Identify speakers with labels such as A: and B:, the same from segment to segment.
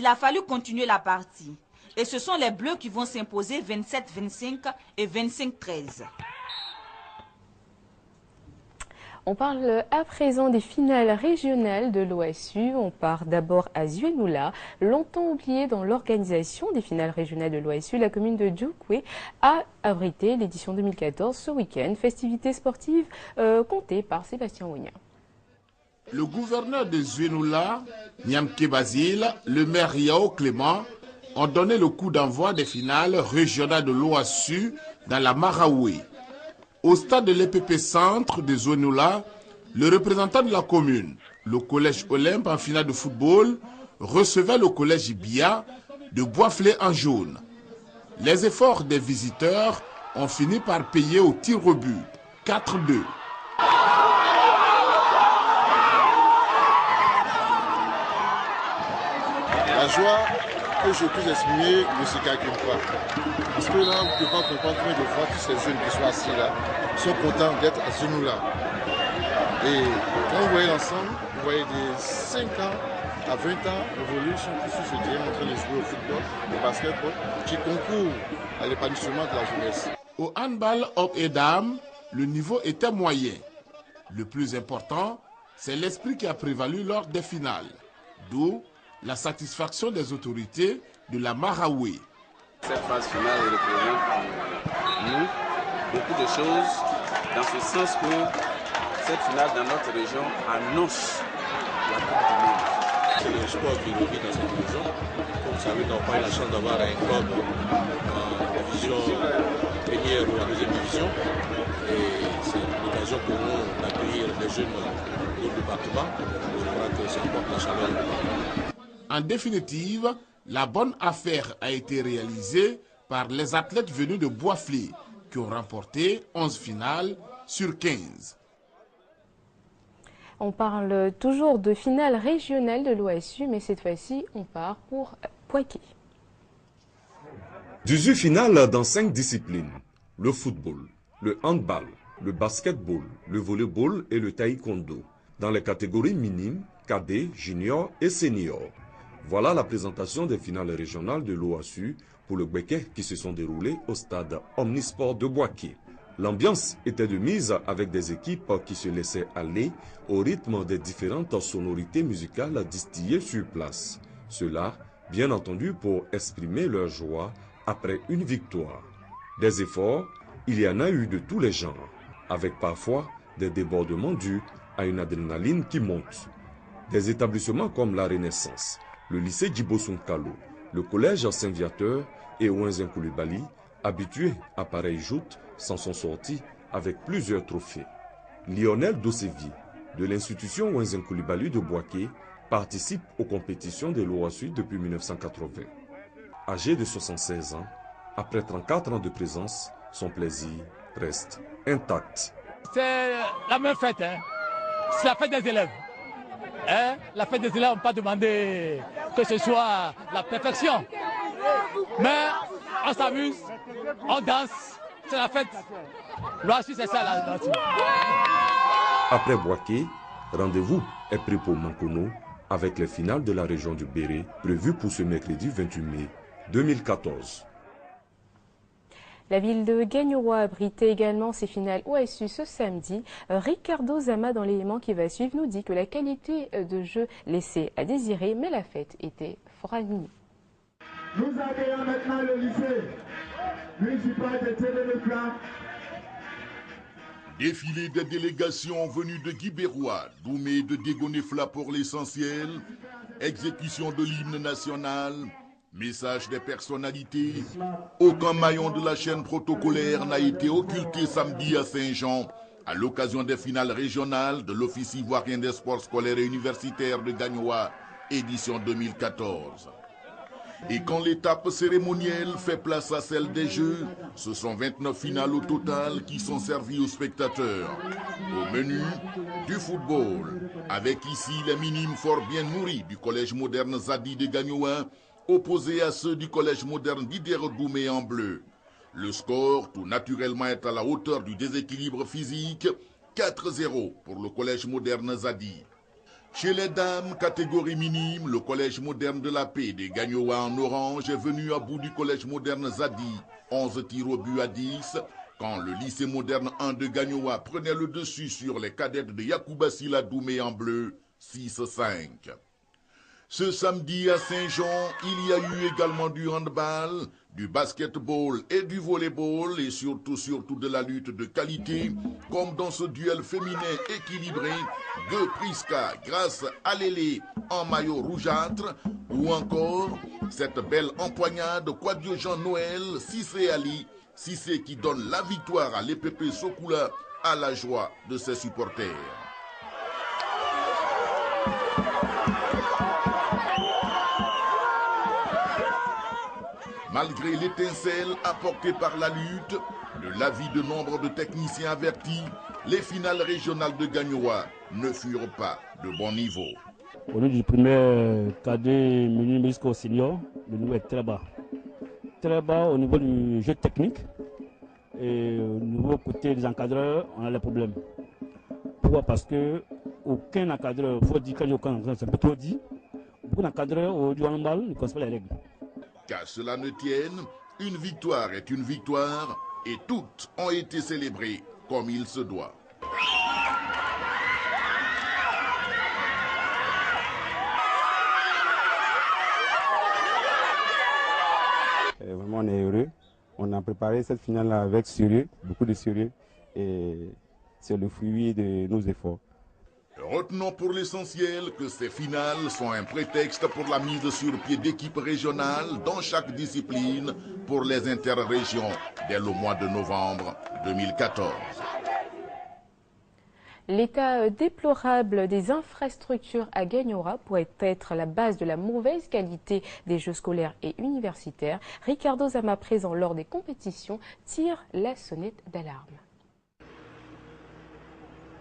A: il a fallu continuer la partie. Et ce sont les Bleus qui vont s'imposer 27-25 et 25-13.
B: On parle à présent des finales régionales de l'OSU. On part d'abord à Zuenoula. Longtemps oubliée dans l'organisation des finales régionales de l'OSU, la commune de Djoukoué a abrité l'édition 2014 ce week-end. Festivités sportives comptées par Sébastien Ouigna.
C: Le gouverneur de Zuenoula, Niamke Basile, le maire Yao Clément ont donné le coup d'envoi des finales régionales de l'OSU dans la Maraoué. Au stade de l'EPP Centre de Zuenoula, le représentant de la commune, le collège Olympe en finale de football, recevait le collège Bia de Boisflé en jaune. Les efforts des visiteurs ont fini par payer au tir au but, 4-2.
D: La joie que je puisse exprimer ne se calcule pas. Parce que là, vous pouvez comprendre combien de fois tous ces jeunes qui sont assis là sont contents d'être à Zuenoula. Et quand vous voyez l'ensemble, vous voyez des 5 ans à 20 ans évoluer, sont tous sur ce terrain en train de jouer au football, au basketball, qui concourent à l'épanouissement de la jeunesse.
C: Au handball hommes et dames, le niveau était moyen. Le plus important, c'est l'esprit qui a prévalu lors des finales. D'où la satisfaction des autorités de la Maraoué.
E: Cette phase finale représente pour nous beaucoup de choses, dans ce sens que cette finale dans notre région annonce la Coupe du Monde.
F: C'est le sport qui nous vit dans cette région. Comme vous savez, nous avons pas eu la chance d'avoir un club en division première ou en deuxième division. Et c'est l'occasion pour nous d'accueillir les jeunes du département. Je crois que ça apporte la chaleur.
C: En définitive, la bonne affaire a été réalisée par les athlètes venus de Boisflé, qui ont remporté 11 finales sur 15.
B: On parle toujours de finale régionale de l'OSU, mais cette fois-ci, on part pour Poitiers.
G: 18 finales dans 5 disciplines. Le football, le handball, le basketball, le volleyball et le taekwondo. Dans les catégories minimes, cadets, juniors et seniors. Voilà la présentation des finales régionales de l'OSU pour le Gbeke qui se sont déroulées au stade Omnisport de Boaké. L'ambiance était de mise avec des équipes qui se laissaient aller au rythme des différentes sonorités musicales distillées sur place. Cela, bien entendu, pour exprimer leur joie après une victoire. Des efforts, il y en a eu de tous les genres, avec parfois des débordements dus à une adrénaline qui monte. Des établissements comme la Renaissance, le lycée Djibo Sounkalo, le collège Saint-Viateur et Ouenzen Koulibaly, habitués à pareille joute, s'en sont sortis avec plusieurs trophées. Lionel Dossevi, de l'institution Ouenzen Koulibaly de Boaké, participe aux compétitions de l'OSU depuis 1980. Âgé de 76 ans, après 34 ans de présence, son plaisir reste intact.
H: C'est la même fête, hein. C'est la fête des élèves. Hein? La fête des élèves, on ne peut pas demander que ce soit la perfection. Mais on s'amuse, on danse, c'est la fête. L'OSU, c'est ça la danse.
G: Après Boaké, rendez-vous est pris pour Mankono avec les finales de la région du Béré prévues pour ce mercredi 28 mai 2014.
B: La ville de Gagnoa abritait également ses finales OSU ce samedi. Ricardo Zama, dans l'élément qui va suivre, nous dit que la qualité de jeu laissait à désirer, mais la fête était fort animée.
I: Nous accueillons maintenant le lycée municipal de Télémécla.
J: Défilé des délégations venues de Guibérois, Doumé de Dégonefla pour l'essentiel, exécution de l'hymne national, message des personnalités. Aucun maillon de la chaîne protocolaire n'a été occulté samedi à Saint-Jean à l'occasion des finales régionales de l'Office ivoirien des sports scolaires et universitaires de Gagnoa, édition 2014. Et quand l'étape cérémonielle fait place à celle des Jeux, ce sont 29 finales au total qui sont servies aux spectateurs. Au menu, du football, avec ici les minimes fort bien nourris du collège moderne Zadi de Gagnoa, opposés à ceux du collège moderne Didier Doumé en bleu. Le score, tout naturellement, est à la hauteur du déséquilibre physique, 4-0 pour le collège moderne Zadi. Chez les dames, catégorie minime, le collège moderne de la paix des Gagnoa en orange est venu à bout du collège moderne Zadi, 11 tirs au but à 10, quand le lycée moderne 1 de Gagnoa prenait le dessus sur les cadettes de Yacouba Sila Doumé en bleu, 6-5. Ce samedi à Saint-Jean, il y a eu également du handball, du basketball et du volleyball et surtout de la lutte de qualité, comme dans ce duel féminin équilibré de Priska grâce à Lélé en maillot rougeâtre ou encore cette belle empoignade Kouadio Jean-Noël, Cissé Ali, Cissé qui donne la victoire à l'EPP Sokula à la joie de ses supporters. Malgré l'étincelle apportée par la lutte, de l'avis de nombre de techniciens avertis, les finales régionales de Gagnoa ne furent pas de bon niveau.
K: Au niveau du premier cadet minime jusqu'au senior, le niveau est très bas. Très bas au niveau du jeu technique et au niveau côté des encadreurs, on a des problèmes. Pourquoi? Parce que aucun encadreur, il faut dire qu'il n'y a aucun encadreur, c'est un peu trop dit. Beaucoup d'encadreurs au du handball ne connaissent pas les règles.
J: Qu'à cela ne tienne, une victoire est une victoire et toutes ont été célébrées comme il se doit.
L: Vraiment, on est heureux. On a préparé cette finale avec sérieux, beaucoup de sérieux, et c'est le fruit de nos efforts.
J: Retenons pour l'essentiel que ces finales sont un prétexte pour la mise sur pied d'équipes régionales dans chaque discipline pour les interrégions dès le mois de novembre 2014.
B: L'état déplorable des infrastructures à Gagnoa pourrait être la base de la mauvaise qualité des jeux scolaires et universitaires. Ricardo Zama, présent lors des compétitions, tire la sonnette d'alarme.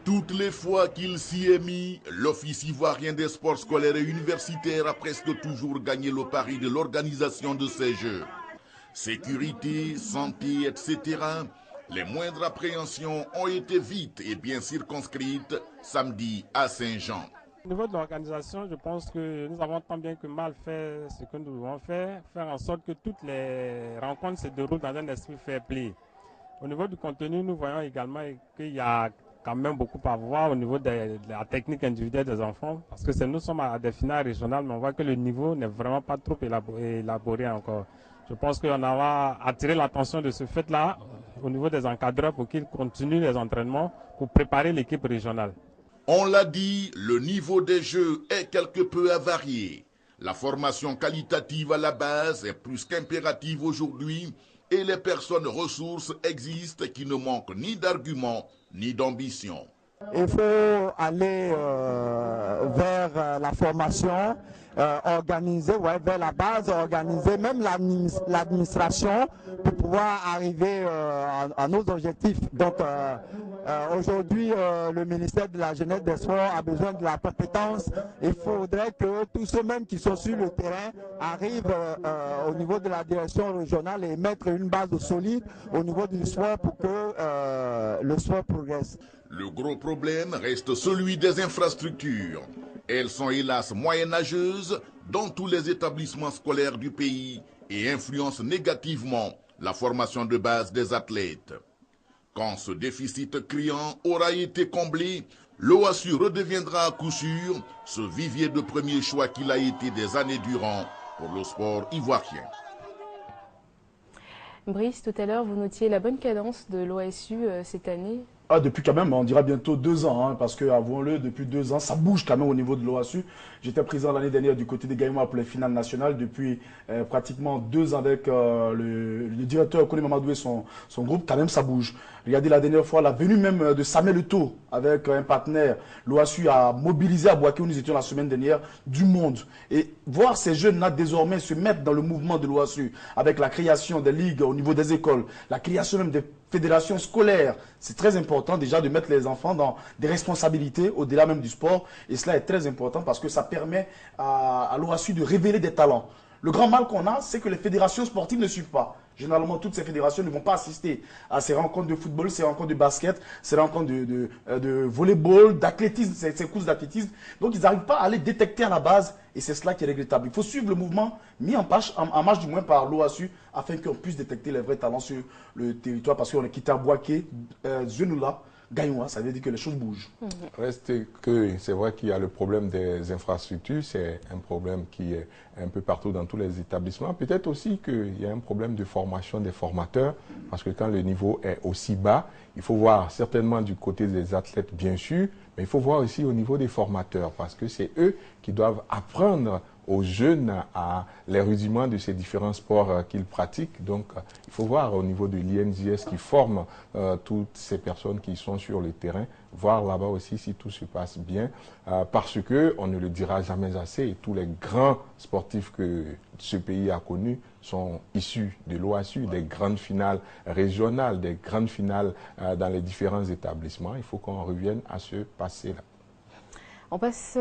J: Toutes les fois qu'il s'y est mis, l'Office ivoirien des sports scolaires et universitaires a presque toujours gagné le pari de l'organisation de ces jeux. Sécurité, santé, etc. Les moindres appréhensions ont été vite et bien circonscrites samedi à Saint-Jean.
M: Au niveau de l'organisation, je pense que nous avons tant bien que mal fait ce que nous devons faire en sorte que toutes les rencontres se déroulent dans un esprit fair play. Au niveau du contenu, nous voyons également qu'il y a quand même beaucoup à voir au niveau de la technique individuelle des enfants, parce que nous sommes à des finales régionales, mais on voit que le niveau n'est vraiment pas trop élaboré encore. Je pense qu'on va attirer l'attention de ce fait-là au niveau des encadreurs pour qu'ils continuent les entraînements pour préparer l'équipe régionale.
J: On l'a dit, le niveau des jeux est quelque peu avarié. La formation qualitative à la base est plus qu'impérative aujourd'hui et les personnes ressources existent qui ne manquent ni d'arguments ni d'ambition.
N: Il faut aller vers la formation, organiser, vers la base, organiser même l'administration pour pouvoir arriver à nos objectifs. Donc aujourd'hui, le ministère de la Jeunesse des Sports a besoin de la compétence. Il faudrait que tous ceux mêmes qui sont sur le terrain arrivent au niveau de la direction régionale et mettre une base solide au niveau du sport pour que le sport progresse.
J: Le gros problème reste celui des infrastructures. Elles sont hélas moyenâgeuses dans tous les établissements scolaires du pays et influencent négativement la formation de base des athlètes. Quand ce déficit criant aura été comblé, l'OASU redeviendra à coup sûr ce vivier de premier choix qu'il a été des années durant pour le sport ivoirien.
B: Brice, tout à l'heure, vous notiez la bonne cadence de l'OASU cette année.
O: Depuis quand même, on dira bientôt 2 ans, parce que avouons-le, depuis 2 ans, ça bouge quand même au niveau de l'OASU. J'étais présent l'année dernière du côté des Gagnoa pour les finales nationales depuis pratiquement 2 ans avec le directeur Kone Mamadou et son groupe. Quand même, ça bouge. Regardez la dernière fois, la venue même de Samuel Eto'o avec un partenaire. L'OASU a mobilisé à Boaké où nous étions la semaine dernière du monde. Et voir ces jeunes-là désormais se mettre dans le mouvement de l'OASU avec la création des ligues au niveau des écoles, la création même des fédérations scolaires. C'est très important déjà de mettre les enfants dans des responsabilités au-delà même du sport. Et cela est très important parce que ça permet à l'OASU de révéler des talents. Le grand mal qu'on a, c'est que les fédérations sportives ne suivent pas. généralement, toutes ces fédérations ne vont pas assister à ces rencontres de football, ces rencontres de basket, ces rencontres de volleyball, d'athlétisme, ces courses d'athlétisme. Donc, ils n'arrivent pas à les détecter à la base et c'est cela qui est regrettable. Il faut suivre le mouvement mis en marche du moins par l'OASU afin qu'on puisse détecter les vrais talents sur le territoire parce qu'on est quitté à Boaké, Zenoula, Gaïwa, ça veut dire que les choses bougent.
P: Reste que c'est vrai qu'il y a le problème des infrastructures, c'est un problème qui est un peu partout dans tous les établissements. Peut-être aussi qu'il y a un problème de formation des formateurs, parce que quand le niveau est aussi bas, il faut voir certainement du côté des athlètes bien sûr, mais il faut voir aussi au niveau des formateurs, parce que c'est eux qui doivent apprendre aux jeunes à les rudiments de ces différents sports qu'ils pratiquent. Donc, il faut voir au niveau de l'INJS qui forme toutes ces personnes qui sont sur le terrain, voir là-bas aussi si tout se passe bien, parce que on ne le dira jamais assez, et tous les grands sportifs que ce pays a connus sont issus de l'OASU, des grandes finales régionales, des grandes finales dans les différents établissements. Il faut qu'on revienne à ce passé-là.
B: On passe